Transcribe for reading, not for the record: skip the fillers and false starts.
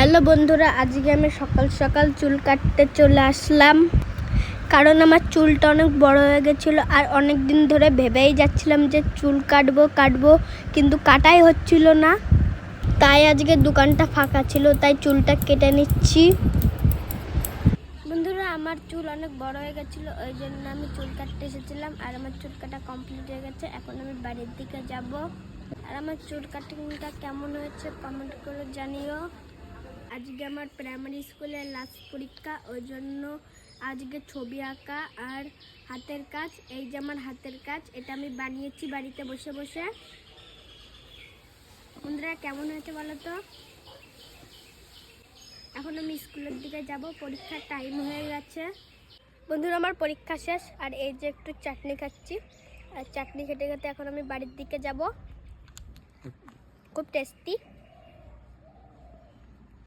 Hello বন্ধুরা, আজকে আমি সকাল সকাল চুল কাটতে চলে আসলাম। কারণ আমার চুলটা অনেক বড় হয়ে গেছিলো আর অনেক দিন ধরে ভেবেই যাচ্ছিলাম যে চুল কাটবো, কিন্তু কাটাই হচ্ছিল না। তাই আজকে দোকানটা ফাঁকা ছিল, তাই চুলটা কেটে নিচ্ছি। বন্ধুরা, আমার চুল অনেক বড় হয়ে গেছিলো, ওই জন্য আমি চুল কাটতে এসেছিলাম। আর আমার চুল কাটা কমপ্লিট হয়ে গেছে, এখন আমি বাড়ির দিকে যাব। আর আমার চুল কাটিংটা কেমন হয়েছে কমেন্ট করে জানিও। আজকে আমার প্রাইমারি স্কুলের লাস্ট পরীক্ষা, ওই জন্য আজকে ছবি আঁকা আর হাতের কাজ। এই যে আমার হাতের কাজ, এটা আমি বানিয়েছি বাড়িতে বসে বসে। বন্ধুরা, কেমন হয়েছে বলো তো? এখন আমি স্কুলের দিকে যাব, পরীক্ষার টাইম হয়ে গেছে। বন্ধুরা, আমার পরীক্ষা শেষ আর এই যে একটু চাটনি খাচ্ছি। আর চাটনি খেতে খেতে এখন আমি বাড়ির দিকে যাব। খুব টেস্টি।